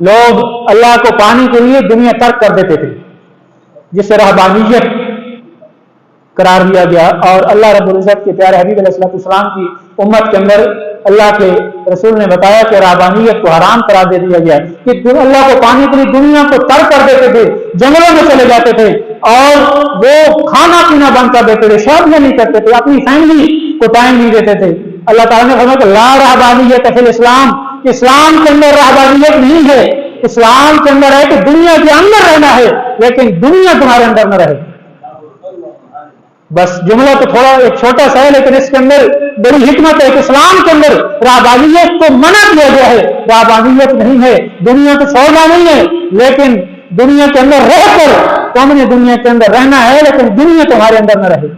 لوگ اللہ کو پانے کے لیے دنیا ترک کر دیتے تھے، جسے رہبانیت قرار دیا گیا. اور اللہ رب العزت کے پیارے حبیب علیہ السلام کی امت کے اندر اللہ کے رسول نے بتایا کہ رہبانیت کو حرام قرار دے دیا گیا کہ اللہ کو پانے کے لیے دنیا کو ترک کر دیتے تھے، جنگلوں میں چلے جاتے تھے اور وہ کھانا پینا بند کر دیتے تھے، شادیاں نہیں کرتے تھے، اپنی فیملی کو ٹائم نہیں دیتے تھے. اللہ تعالیٰ نے فرمایا کہ لا رہبانیت فی الاسلام، اسلام کے اندر رہبانیت نہیں ہے. اسلام کے اندر ہے کہ دنیا کے اندر رہنا ہے لیکن دنیا تمہارے اندر نہ رہے. بس جملہ تو تھوڑا ایک چھوٹا سا ہے لیکن اس کے اندر بڑی حکمت ہے کہ اسلام کے اندر رہبانیت کو منع کیا گیا ہے. رہبانیت نہیں ہے، دنیا تو چھوڑنا نہیں ہے لیکن دنیا کے اندر رہ کر تم نے دنیا کے اندر رہنا ہے لیکن دنیا تمہارے اندر نہ رہے،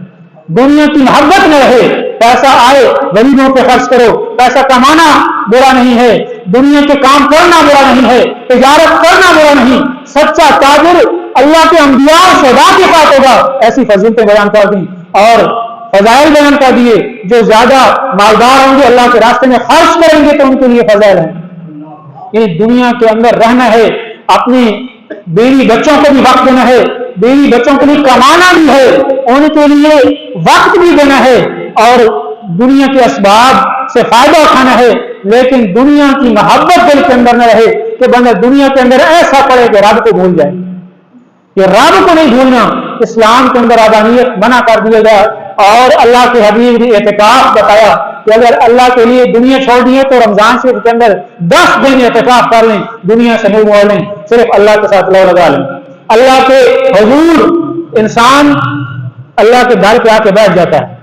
دنیا کی محبت نہ رہے. پیسہ آئے غریبوں پہ خرچ کرو، پیسہ کمانا برا نہیں ہے، دنیا کے کام کرنا برا نہیں ہے، تجارت کرنا برا نہیں. سچا تاجر اللہ کے انبیاء اور شہداء کے ساتھ ہوگا. ایسی فضیلتیں بیان کر دیں اور فضائل بیان کر دیے. جو زیادہ مالدار ہوں گے اللہ کے راستے میں خرچ کریں گے تو ان کے لیے فضائل ہیں. یہ دنیا کے اندر رہنا ہے، اپنی بیوی بچوں کو بھی وقت دینا ہے، بیوی بچوں کے لیے کمانا بھی ہے، ان کے لیے وقت بھی دینا ہے اور دنیا کے اسباب سے فائدہ اٹھانا ہے. لیکن دنیا کی محبت دل کے اندر نہ رہے کہ بندہ دنیا کے اندر ایسا پڑے کہ رب کو بھول جائے. یہ رب کو نہیں بھولنا. اسلام کے اندر رہبانیت منع کر دیا گیا اور اللہ کے حبیب نے اعتکاف بتایا کہ اگر اللہ کے لیے دنیا چھوڑنی ہے تو رمضان شریف کے اندر 10 دن اعتکاف کر لیں، دنیا سے منہ موڑ لیں، صرف اللہ کے ساتھ لو لگا لیں. اللہ کے حضور انسان اللہ کے در پہ آ کے بیٹھ جاتا ہے.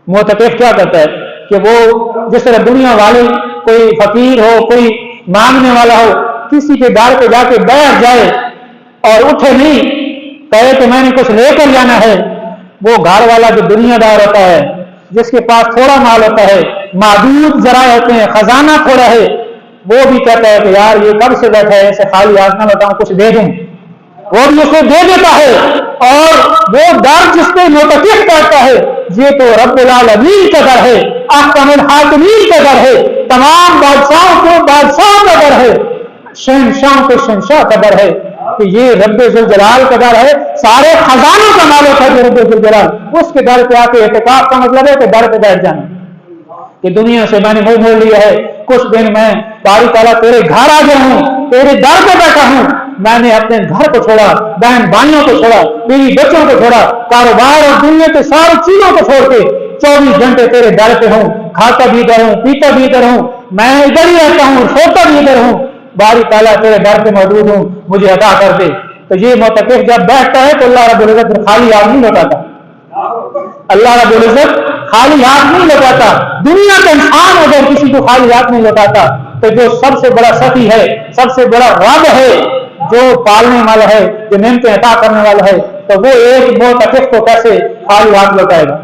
معتکف کیا کرتا ہے کہ وہ جس طرح دنیا والے کوئی فقیر ہو، کوئی مانگنے والا ہو، کسی کے در پہ جا کے بیٹھ جائے اور اٹھے نہیں، کہے کہ میں نے کچھ لے کر جانا ہے. وہ گھر والا جو دنیا دار ہوتا ہے، جس کے پاس تھوڑا مال ہوتا ہے، محدود ذرائع ہوتے ہیں، خزانہ تھوڑا ہے، وہ بھی کہتا ہے کہ یار یہ کب سے بیٹھا ہے، اسے خالی ہاتھ نہ بتاؤں، کچھ دے دوں. وہ بھی اسے دے دیتا ہے. اور وہ در جس پہ معتکف کرتا ہے یہ تو رب العالمین کا در ہے، احکم الحاکمین کا در ہے، تمام بادشاہوں کو بادشاہ کا در ہے، شہنشاہ کو شہنشاہ کا در ہے کہ یہ رب ذوالجلال کا در ہے. سارے خزانوں کا مالک ہے جو رب ذوالجلال. اس کے در پہ آ کے اعتکاف کا مطلب ہے کہ در پہ بیٹھ جانا کہ دنیا سے میں نے منہ موڑ لیا ہے، کچھ دن میں باری تعالیٰ تیرے گھر آ گیا ہوں، تیرے در پہ بیٹھا ہوں. میں نے اپنے گھر کو چھوڑا، بہن بھائیوں کو چھوڑا، بیوی بچوں کو چھوڑا، کاروبار اور دنیا کے ساری چیزوں کو چھوڑ کے 24 گھنٹے تیرے در پہ ہوں، کھاتا بھی ادھر ہوں، پیتا بھی ادھر ہوں، میں ادھر ہی رہتا ہوں، سوتا بھی ادھر ہوں. باری تعالیٰ تیرے در پہ موجود ہوں، مجھے عطا کر دے. تو یہ معتکف جب بیٹھتا ہے تو اللہ رب العزت خالی ہاتھ نہیں لوٹاتا. اللہ رب العزت خالی ہاتھ نہیں لوٹاتا. دنیا کا انسان اگر کسی کو خالی ہاتھ نہیں لوٹاتا تو جو سب سے بڑا سخی ہے، سب سے بڑا رب ہے، جو پالنے والا ہے، جو نعمتیں عطا کرنے والا ہے، تو وہ ایک معتکف کو کیسے خالی ہاتھ لوٹائے گا.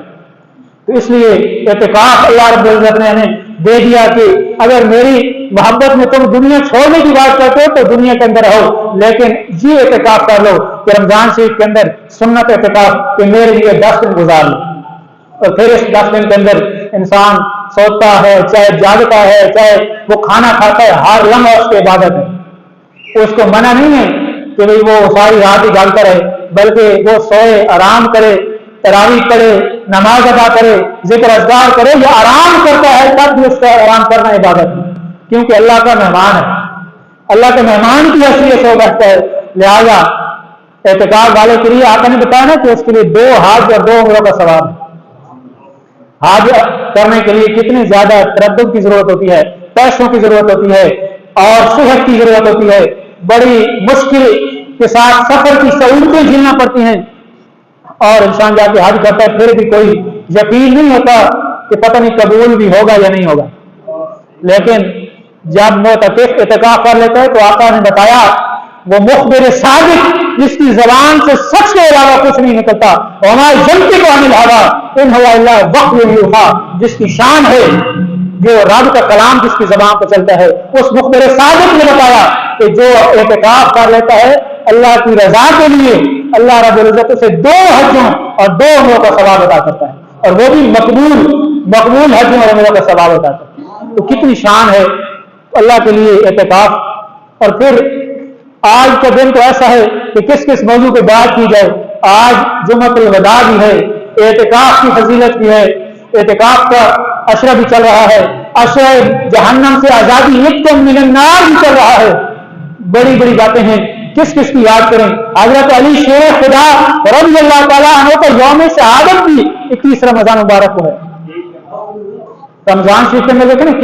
تو اس لیے اعتکاف اللہ رب العزت نے ہمیں دے دیا کہ اگر میری محبت میں تم دنیا چھوڑنے کی بات کرتے ہو تو دنیا کے اندر رہو، لیکن یہ اعتکاف کر لو کہ رمضان شریف کے اندر سنت اعتکاف کہ میرے لیے 10 دن گزار لو. اور پھر اس 10 دن کے اندر انسان سوتا ہے، چاہے جاگتا ہے، چاہے وہ کھانا کھاتا ہے، ہر لمحہ اس کی عبادت ہے. اس کو منع نہیں ہے کہ بھئی وہ ساری رات ہی جاگتا رہے، بلکہ وہ سوئے، آرام کرے، تراویح پڑھے، نماز ادا کرے، ذکر اذکار کرے. یا آرام کرتا ہے تب بھی اس کا آرام کرنا عبادت ہے، کیونکہ اللہ کا مہمان ہے، اللہ کے مہمان کی حیثیت سے وہ بیٹھتا ہے. لہذا اعتکاف والے کے لیے آپ نے بتایا نا کہ اس کے لیے 2 حج اور 2 عمروں کا ثواب ہے. حج کرنے کے لیے کتنی زیادہ تردد کی ضرورت ہوتی ہے، پیسوں کی ضرورت ہوتی ہے اور صحت کی ضرورت ہوتی ہے. بڑی مشکل کے ساتھ سفر کی سہولتیں جھیلنا پڑتی ہیں اور انسان جا کے حج کرتا ہے، پھر بھی کوئی یقین نہیں ہوتا کہ پتہ نہیں قبول بھی ہوگا یا نہیں ہوگا. لیکن جب معتکف اعتکاف کر لیتا ہے تو آقا نے بتایا وہ مخبر صادق جس کی زبان سے سچ کے علاوہ کچھ نہیں نکلتا، ہماری جنتی کو عن الہوا ان ہوا الا وحی یوحی، جس کی شان ہے جو رب کا کلام جس کی زبان پہ چلتا ہے. اس مخبر صادق نے بتایا کہ جو اعتکاف کر لیتا ہے اللہ کی رضا کے لیے اللہ رب العزت اسے 2 حجوں اور 2 عمروں کا ثواب عطا کرتا ہے، اور وہ بھی مقبول حجوں اور عمروں کا ثواب عطا کرتا ہے. تو کتنی شان ہے اللہ کے لیے اعتکاف اور پھر آج کا دن تو ایسا ہے کہ کس کس موضوع پہ بات کی جائے. آج جمعۃ الوداع بھی ہے, اعتکاف کی فضیلت بھی ہے, اعتکاف کا عشرہ بھی چل رہا ہے, عشرہ جہنم سے آزادی یکم من النار بھی چل رہا ہے. بڑی بڑی باتیں ہیں, کس کس کی یاد کریں. حضرت علی شیر خدا رضی اللہ تعالیٰ عنہ کا یوم شہادت بھی 21 رمضان مبارک کو ہے. رمضان شریف کے اندر دیکھیں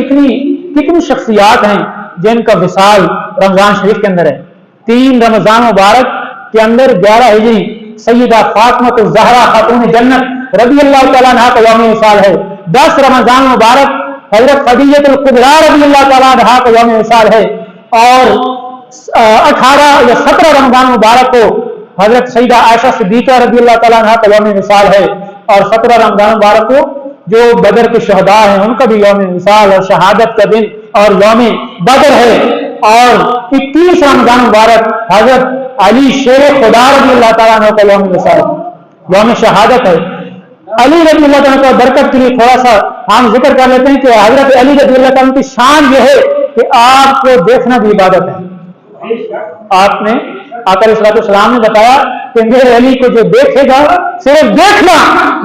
کتنی شخصیات ہیں جن کا وصال رمضان شریف کے اندر ہے. 3 رمضان مبارک کے اندر 11 ہجری سیدہ فاطمہ الزہرا خاتون جنت رضی اللہ تعالیٰ عنہ کا یوم وصال ہے. 10 رمضان مبارک حضرت خدیجہ الکبریٰ رضی اللہ تعالیٰ عنہ کا یوم وصال ہے. اور 18 یا 17 رمضان مبارک کو حضرت سیدہ عائشہ صدیقہ رضی اللہ تعالیٰ عنہ کا یوم وصال ہے. اور 17 رمضان مبارک کو جو بدر کے شہداء ہیں ان کا بھی یوم وصال اور شہادت کا دن اور یوم بدر ہے. اور 21 رمضان مبارک حضرت علی شیر خدا رضی اللہ تعالیٰ عنہ کا یوم وصال یوم شہادت ہے. علی رضی اللہ تعالیٰ کا برکت کے لیے تھوڑا سا ہم ذکر کر لیتے ہیں کہ حضرت علی رضی اللہ تعالیٰ کی شان یہ ہے کہ آپ کو دیکھنا بھی عبادت ہے. آپ نے آقا علیہ السلام نے بتایا کہ میرے علی کو جو دیکھے گا صرف دیکھنا,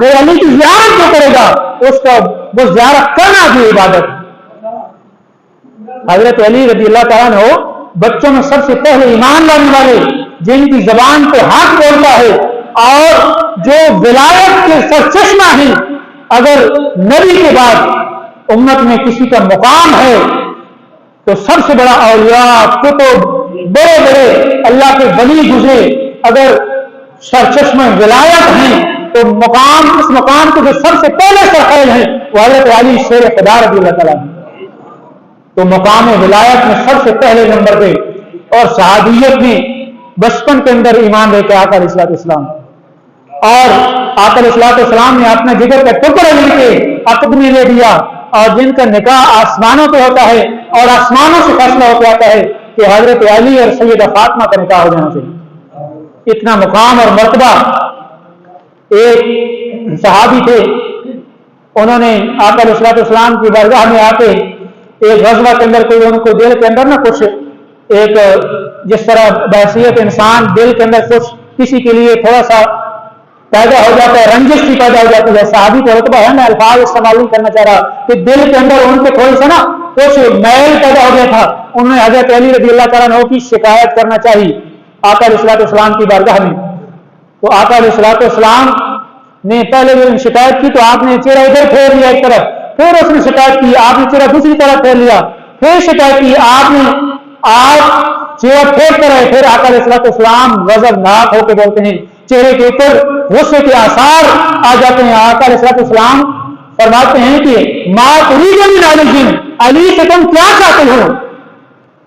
میرے علی کی زیارت جو کرے گا اس کا وہ زیارت کرنا بھی عبادت ہے. حضرت علی رضی اللہ تعالیٰ نے بچوں میں سب سے پہلے ایمان لانے والے, جن کی زبان پہ حق بولتا ہے اور جو ولایت کے سرچشمہ ہیں. اگر نبی کے بعد امت میں کسی کا مقام ہے تو سب سے بڑا اولیاء, کتب, بڑے بڑے اللہ کے ولی گزرے اگر سرچشمہ ولایت ہیں تو مقام, اس مقام کو جو سب سے پہلے سرخیل ہیں وہ حضرت علی شیر خدا رضی اللہ تعالیٰ عنہ. تو مقام ولایت میں سب سے پہلے نمبر پہ. اور صحابیت میں بچپن کے اندر ایمان لے کے آقا علیہ السلام اور آقا علیہ السلام نے اپنے جگر کا ٹکڑا لے کے عقد میں لے دیا, اور جن کا نکاح آسمانوں پہ ہوتا ہے اور آسمانوں سے فیصلہ ہو جاتا ہے کہ حضرت علی اور سیدہ فاطمہ کا نکاح ہو جانا چاہیے. اتنا مقام اور مرتبہ. ایک صحابی تھے, انہوں نے آقا علیہ السلام کی بارگاہ میں آ کے ایک غزوہ کے اندر کوئی ان کو دل کے اندر نہ کچھ ایک جس طرح بحثیت انسان دل کے اندر کچھ کسی کے لیے تھوڑا سا پیدا ہو جاتا ہے, رنجش بھی پیدا ہو جاتی ہے. صحابی کو رتبہ ہے, میں الفاظ استعمال نہیں کرنا چاہ رہا کہ دل کے اندر ان کے تھوڑی سا نا کچھ میل پیدا ہو گیا تھا. انہوں نے حضرت علی رضی اللہ تعالیٰ عنہ کی شکایت کرنا چاہیے آقا علیہ السلام کی بارگاہ میں. تو آقا علیہ السلام نے پہلے جو شکایت کی تو آپ نے چہرہ ادھر پھیر لیا ایک طرف, پھر اس نے شکایت کی, آپ نے چہرہ دوسری طرف پھیر لیا, پھر شکایت کی, آپ چہرہ پھیرتے رہے. پھر آقا علیہ السلام غضبناک ہو کے بولتے ہیں, چہرے کے اوپر غصے کے آثار آ جاتے ہیں. آقا علیہ السلام فرماتے ہیں کہ ما تريد من علی, علی سے تم کیا چاہتے ہو؟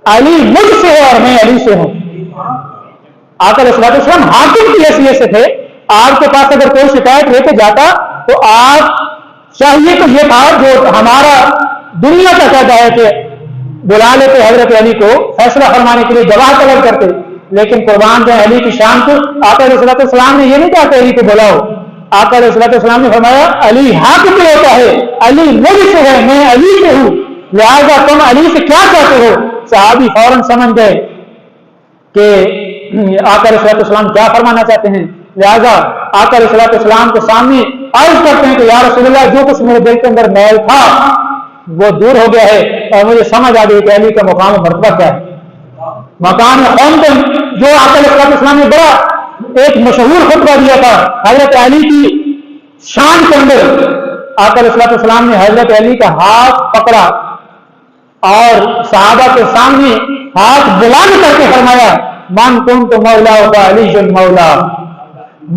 علی مجھ سے ہے اور میں علی سے ہوں. آقا علیہ السلام حاکم کی حیثیت سے تھے. آپ کے پاس اگر کوئی شکایت لے کے جاتا تو آپ چاہیے تو یہ تھا جو ہمارا دنیا کا کہتا ہے کہ بلا لیتے حضرت علی کو فیصلہ فرمانے کے لیے گواہ طلب کرتے, لیکن قربان جائے علی کی شان کو. آقا علیہ السلام نے یہ نہیں کہا کہ علی کو بلاؤ. آقا علیہ السلام نے فرمایا علی حاکم پہ ہوتا ہے, علی مجھ سے ہے, میں علی سے ہوں, لہٰذا تم علی سے کیا چاہتے ہو؟ صحابی فوراً سمجھ گئے کہ آقا علیہ السلام کیا فرمانا چاہتے ہیں. لہٰذا آقا علیہ السلام کے سامنے عرض کرتے ہیں کہ یا رسول اللہ, جو کچھ میرے دل کے اندر میل تھا وہ دور ہو گیا ہے اور مجھے سمجھ آ گئی کہ علی کا مقام و مرتبہ کیا ہے. مقام قوم جو آقا علیہ السلام نے بڑا ایک مشہور خطبہ دیا تھا حضرت علی کی شان کے اندر. آقا علیہ السلام نے حضرت علی کا ہاتھ پکڑا اور صحابہ کے سامنے ہاتھ بلند کر کے فرمایا من کنت مولا علی المولا.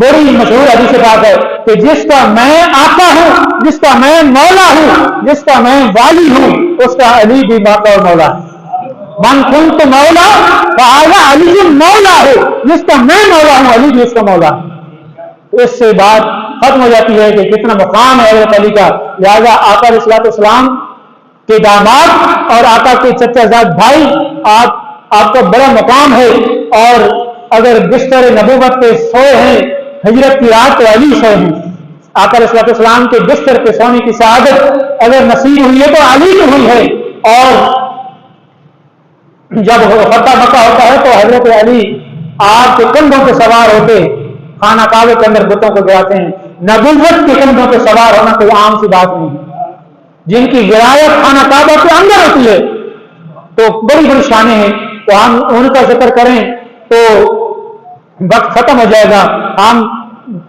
بڑی مشہور حدیث بات ہے کہ جس کا میں آقا ہوں, جس کا میں مولا ہوں, جس کا میں والی ہوں, اس کا علی بھی آقا اور مولا ہے. من کنت مولا فہذا علی مولا ہے, جس کا میں مولا ہوں علی بھی اس کا مولا ہے. اس سے بات ختم ہو جاتی ہے کہ کتنا مقام ہے حضرت علی کا. لہذا آقا علیہ السلام کے داماد اور آقا کے چچا زاد بھائی, آپ کا بڑا مقام ہے. اور اگر بستر نبوت پہ سوئے ہیں ہجرت کی رات تو علی سوئے ہیں. آقا علیہ السلام کے بستر پہ سونے کی سعادت اگر نصیب ہوئی ہے تو علی کو ہوئی ہے. اور جب فتح مکہ ہوتا ہے تو حضرت علی آپ کے کندھوں پہ سوار ہوتے خانہ کعبے کے اندر بتوں کو گراتے ہیں. نبوت کے کندھوں پہ سوار ہونا کوئی عام سی بات نہیں ہے. جن کی ولایت خانہ کعبہ کے اندر ہوتی ہے تو بڑی بڑی شانیں ہیں. تو ہم ان کا ذکر کریں تو وقت ختم ہو جائے گا. ہم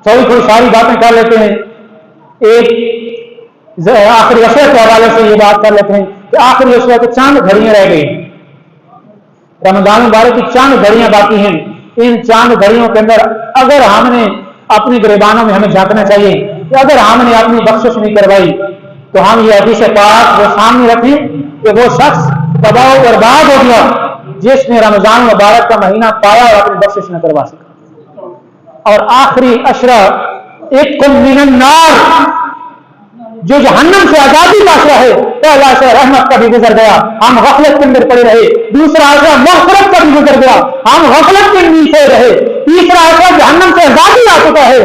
تھوڑی ساری باتیں کر لیتے ہیں. ایک آخری عشرے کے حوالے سے یہ بات کر لیتے ہیں کہ آخری عشرے کے چاند گھڑیاں رہ گئی. رمضان مبارک کی چاند گھڑیاں باقی ہیں. ان چاند گھڑیوں کے اندر اگر ہم نے اپنی گریبانوں میں ہمیں جھانکنا چاہیے کہ اگر ہم نے اپنی بخشش نہیں کروائی تو ہم یہ حدیث پاک وہ سامنے رکھیں کہ وہ شخص تباہ و برباد ہو گیا جس نے رمضان مبارک کا مہینہ پایا اور اپنی بخشش نہ کروا سکا. اور آخری عشرہ ایک من النار جو جہنم سے آزادی کا عشرہ ہے. پہلا عشرہ رحمت کا بھی گزر گیا, ہم غفلت کے اندر پڑے رہے. دوسرا عشرہ مغفرت کا بھی گزر گیا, ہم غفلت کے نیچے رہے. تیسرا عشرہ جہنم سے آزادی آ چکا ہے,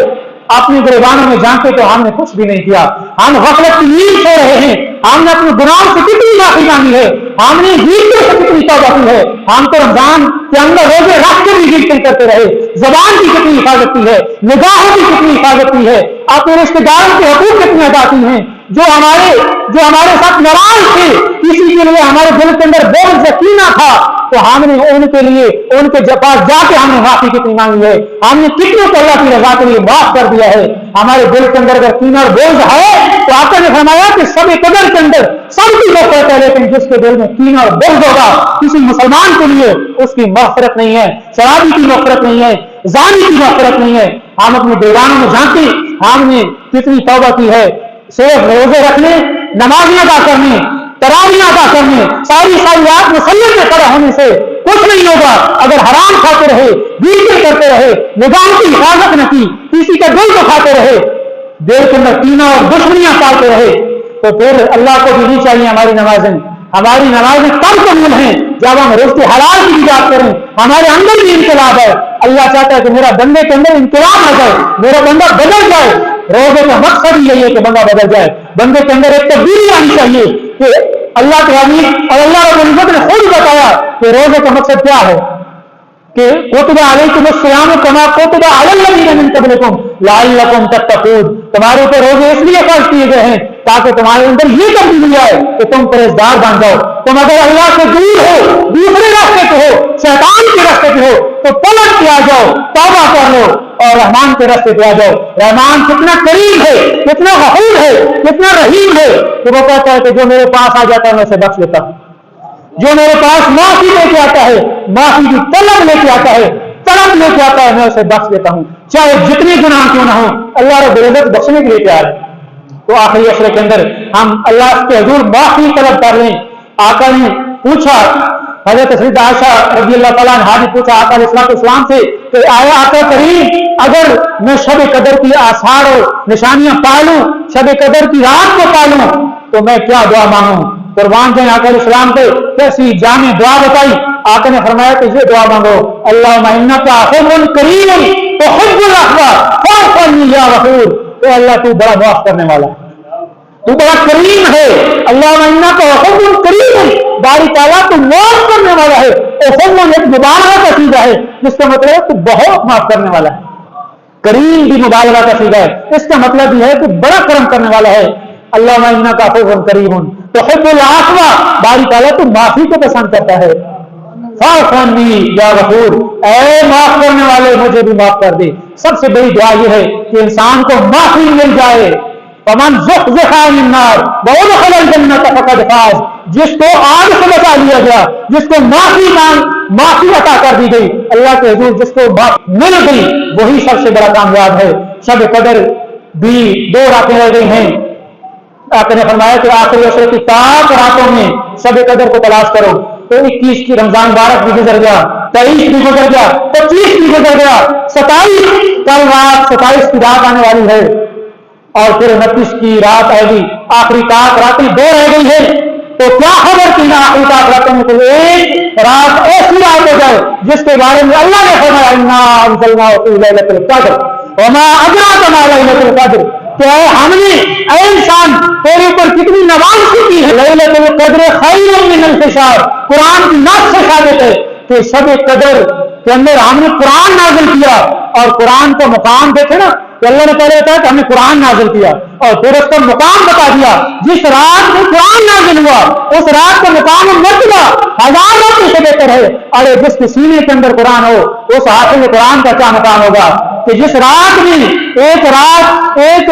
اپنی گریبانوں میں جانتے تو ہم نے کچھ بھی نہیں کیا. ہم غفلت کی نیند سو رہے ہیں. ہم نے اپنے گناہوں سے کتنی معافی مانگی ہے, ہم نے غیبت سے کتنی توبہ کی ہے. ہم تو رمضان کے اندر روزے رکھ کے بھی غیبت کرتے رہے. زبان کی کتنی حفاظت کی ہے, نگاہوں کی کتنی حفاظت کی ہے, اپنے رشتے داروں کے حقوق کتنے ادا کی ہیں. جو ہمارے ساتھ ناراض تھے, کسی کے لیے ہمارے دل کے اندر بغض یقینہ تھا, تو ہم نے ان کے لیے ان کے پاس جا کے ہم نے معافی کتنی مانگی ہے. ہم نے کتنے کو اللہ کی رضا کے لیے معاف کر دیا ہے. ہمارے دل کے اندر اگر کینہ اور بغض ہے تو آقا نے فرمایا کہ سب قدر کے اندر سب کی مغفرت ہے, لیکن جس کے دل میں کینہ اور بغض ہوگا کسی مسلمان کے لیے اس کی مغفرت نہیں ہے. شرابی کی مغفرت نہیں ہے, زانی کی مغفرت نہیں ہے. ہم اپنے دیوانوں میں جانتے ہم نے کتنی توبہ کی ہے. صرف روزے رکھنے, نمازیاں ادا کرنے, تراویح ادا کرنے, ساری رات مسلم میں کھڑا ہونے سے کچھ نہیں ہوگا. اگر حرام کھاتے رہے, بیٹے کرتے رہے, نظام کی حفاظت نہ کی, کسی کا دل کو کھاتے رہے, دل کے اندر کینہ اور دشمنیاں پالتے رہے, تو پھر اللہ کو بھی نہیں چاہیے ہماری نمازیں کم قبول ہیں جب ہم رزق حلال کی بات کریں. ہمارے اندر بھی انقلاب ہے. اللہ چاہتا ہے کہ میرا بندے کے اندر انقلاب آ جائے, میرا بندہ بدل جائے. روزے کا مقصد ہی یہی ہے کہ بندہ بدل جائے. بندے کے اندر ایک تبدیلی آنی چاہیے کہ اللہ کے حبیب اور اللہ رب العزت نے خود بتایا کہ روزے کا مقصد کیا ہے, کہ کتب علیکم الصیام کما کتب علی الذین من قبلکم لعلکم تتقون, تمہارے اوپر روزے اس لیے فرض کیے گئے ہیں تاکہ تمہارے اندر یہ تبدیلی آئے کہ تم پرہیزگار بن جاؤ. تم اگر اللہ سے دور ہو, دوسرے راستے پہ ہو, شیطان کے راستے پہ ہو, تو پلٹ کے آ جاؤ, توبہ کر لو اور رحمان کے راستے پہ آ جاؤ. رحمان کتنا کریم ہے, کتنا غفور ہے, کتنا رحیم ہے کہ وہ کہتا ہے کہ جو میرے پاس آ جاتا ہے میں اسے بخش لیتا ہوں. جو میرے پاس معافی لے کے آتا ہے, معافی کی طلب لے کے آتا ہے, طلب لے کے آتا ہے, میں اسے بخش دیتا ہوں, چاہے جتنے گناہ کیوں نہ ہو. اللہ رب العزت بخشنے کے لیے تیار ہے. تو آخری عشرے کے اندر ہم اللہ کے حضور معافی طلب کر لیں. آقا نے پوچھا, حضرت سیدہ عائشہ رضی اللہ تعالیٰ عنہا نے پوچھا آقا علیہ السلام سے کہ آیا آقا کریم اگر میں شب قدر کی آثار اور نشانیاں پالوں, شب قدر کی رات کو پالوں, تو میں کیا دعا مانگوں؟ قربان جائیں آقا علیہ السلام پہ کیسی جامع دعا بتائی. آقا نے فرمایا کہ یہ دعا مانگو, اللہم انک عفو کریم تحب العفو فاعف عنی یا غفور. تو اللہ تو بڑا معاف کرنے والا ہے, تو بڑا کریم ہے. اللہم انک عفو کریم, باری تعالیٰ تو معاف کرنے والا ہے. عفو ایک مبالغہ کا صیغہ ہے جس کا مطلب ہے تو بہت معاف کرنے والا ہے. کریم بھی مبالغہ کا صیغہ ہے, اس کا مطلب یہ ہے کہ بڑا کرم کرنے والا ہے. اللہم انک عفو کریم تحب العفو, باری تعالیٰ تو معافی کو پسند کرتا ہے. فاعف عنی یا غفور, اے معاف کرنے والے مجھے بھی معاف کر دے. سب سے بڑی دعا یہ ہے کہ انسان کو معافی مل جائے. فمن زحزح عن النار وادخل الجنۃ فقد فاز, جس کو آگ سے بچا لیا گیا, جس کو معافی عطا کر دی گئی, اللہ کے حضور جس کو مل گئی وہی سب سے بڑا کامیاب ہے. شب قدر بھی 2 راتیں رہ گئی ہیں. آپ نے فرمایا کہ آخری عشرے کی 7 راتوں میں شب قدر کو تلاش کرو. تو 21 کی رمضان مبارک بھی گزر گیا, 23 بھی گزر گیا, 25 بھی گزر گیا, 27 کل رات 27 کی رات آنے والی ہے, اور پھر 29 کی رات آئے گی. آخری 7 راتیں 2 رہ گئی ہے. تو کیا خبر کہ آخری 7 راتوں میں کوئی ایک رات ایسی رات ہو جائے جس کے بارے میں اللہ نے فرمایا انا انزلناہ فی لیلۃ القدر وما ادراک ما لیلۃ القدر, کہ ہم نے اے انسان تیرے اوپر کتنی نوازشی کی ہے. لیلۃ القدر خیر من الف شہر، قرآن کی نص سے ثابت ہے کہ شب قدر کے اندر ہم نے قرآن نازل کیا. اور قرآن کا مقام دیکھے نا کہ اللہ نے پہلے بتایا کہ ہم نے قرآن نازل کیا اور پھر اس کا مقام بتا دیا. جس رات میں قرآن نازل ہوا اس رات کا مقام مرتبہ ہزار راتوں سے بہتر ہے. اور جس کے سینے کے اندر قرآن ہو اس حافظ قرآن کا کیا مقام ہوگا کہ جس رات میں ایک رات ایک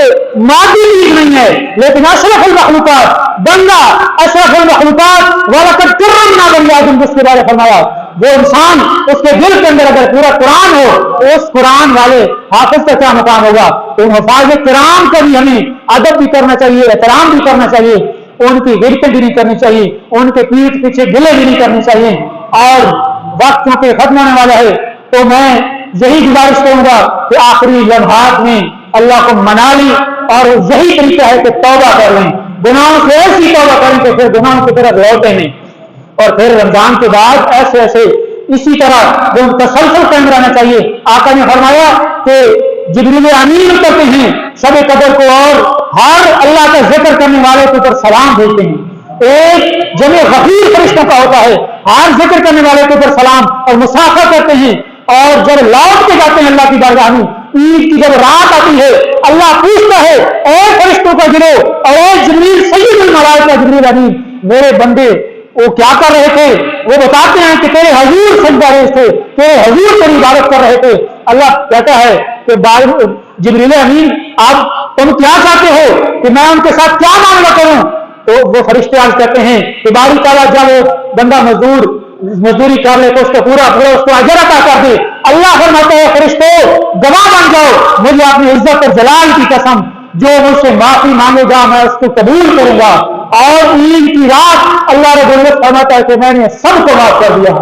مادی چیز نہیں ہے لیکن اشرف المخلوقات بندہ اشرف المخلوقات وَلَقَدْ كَرَّمْنَا بَنِي آدَمَ جس کے بارے میں فرمایا وہ انسان اس کے دل کے اندر اگر پورا قرآن ہو اس قرآن والے حافظ کا کیا مقام ہوگا. تو ان حفاظ کرام کا بھی ہمیں ادب بھی کرنا چاہیے، احترام بھی کرنا چاہیے، ان کی غیرتیں بھی نہیں کرنی چاہیے، ان کے پیٹھ پیچھے گلے بھی نہیں کرنی چاہیے. اور وقت چونکہ ختم ہونے والا ہے تو میں یہی گزارش کروں گا کہ آخری لمحات میں اللہ کو منا لی اور یہی طریقہ ہے کہ توبہ کر لیں، گناہوں سے ایسی توبہ کریں کہ پھر گناہوں کی طرف لوٹیں نہیں. اور پھر رمضان کے بعد ایسے ایسے اسی طرح وہ تسلسل قائم رہنا چاہیے. آقا نے فرمایا کہ جبریل امین کرتے ہیں شب قدر کو اور ہر اللہ کا ذکر کرنے والے کے اوپر سلام بھیجتے ہیں. ایک جمع غفیر فرشتوں کا ہوتا ہے، ہر ذکر کرنے والے کے اوپر سلام اور مسافہ کرتے ہیں. اور جب لوٹ کے جاتے ہیں اللہ کی بارگاہ میں عید کی جب رات آتی ہے اللہ پوچھتا ہے اے فرشتوں کا گروہ اور اے جبریل سید الملائکہ جبریل امین میرے بندے وہ کیا کر رہے تھے؟ وہ بتاتے ہیں کہ تیرے حضور سجدہ ریز تھے، تیرے حضور تیری عبادت کر رہے تھے. اللہ کہتا ہے کہ جبریل امین آپ تم کیا چاہتے ہو کہ میں ان کے ساتھ کیا معاملہ کروں؟ تو وہ فرشتے آج کہتے ہیں کہ باری تعالیٰ جب وہ بندہ مزدوری کر لے تو اس کو پورا اس کو اجر عطا کر دے. اللہ فرماتا ہے فرشتوں گواہ بن جاؤ مجھے اپنی عزت اور جلال کی قسم جو مجھ سے معافی مانگے گا میں اس کو قبول کروں گا. اور عید کی رات اللہ رب العزت فرماتا ہے کہ میں نے سب کو معاف کر دیا.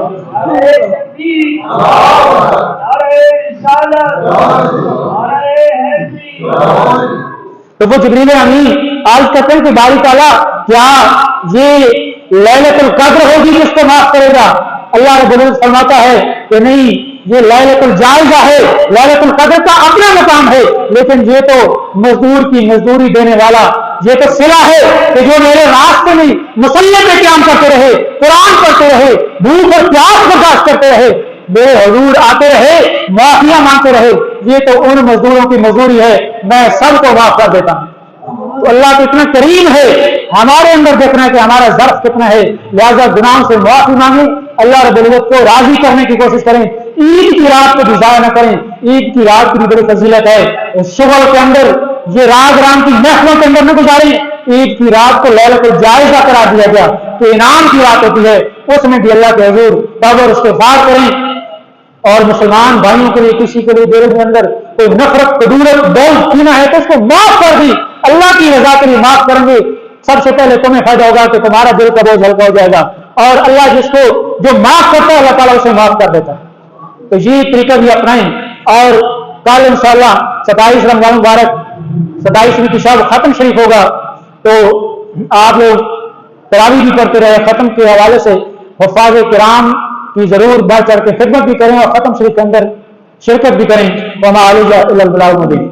تو وہ جبریل امین آج کہتے ہیں کہ باری تعالیٰ کیا یہ لیلۃ القدر ہوگی جس کو معاف کرے گا؟ اللہ رب العزت فرماتا ہے کہ نہیں، یہ لیلۃ الجائزہ ہے، لیلۃ القدر کا اپنا مقام ہے، لیکن یہ تو مزدور کی مزدوری دینے والا یہ تو صلہ ہے کہ جو میرے راستے میں مصلی پہ قیام کرتے رہے، قرآن پڑھتے رہے، بھوک اور پیاس برداشت کرتے رہے، میرے حضور آتے رہے، معافیاں مانگتے رہے، یہ تو ان مزدوروں کی مزدوری ہے، میں سب کو معاف کر دیتا ہوں. تو اللہ تو اتنا کریم ہے، ہمارے اندر دیکھنا ہے کہ ہمارا ظرف کتنا ہے، لہذا گناہوں سے معافی مانگیں، اللہ رب العزت کو راضی کرنے کی کوشش کریں. عید کی رات کو بھی ضائع نہ کریں، عید کی رات کی بھی بڑی فضیلت ہے. شغل کے اندر یہ راز رام کی محفلوں کے اندر نہ گزاریں. عید کی رات کو لیلۃ الجائزہ قرار دیا گیا کہ انعام کی رات ہوتی ہے، اس میں بھی اللہ کے حضور توبہ اور استغفار کریں. اور مسلمان بھائیوں کے لیے کسی کے لیے دل کے اندر کوئی نفرت قدورت بوجھ کینہ ہے تو اس کو معاف کر دی، اللہ کی رضا کے لیے معاف کریں گے. سب سے پہلے تمہیں فائدہ ہوگا کہ تمہارا دل کا بوجھ ہلکا ہو جائے گا، اور اللہ جس کو جو معاف کرتا ہے اللہ تعالیٰ اسے معاف کر دیتا ہے. تو یہ طریقہ بھی اپنائیں. اور کل انشاءاللہ 27 رمضان مبارک 27ویں کی شب ختم شریف ہوگا، تو آپ لوگ تراویح بھی کرتے رہے. ختم کے حوالے سے حفاظ کرام کی ضرور بڑھ چڑھ کے خدمت بھی کریں اور ختم شریف کے اندر شرکت بھی کریں. وما علیہ الا البلاغ المبین.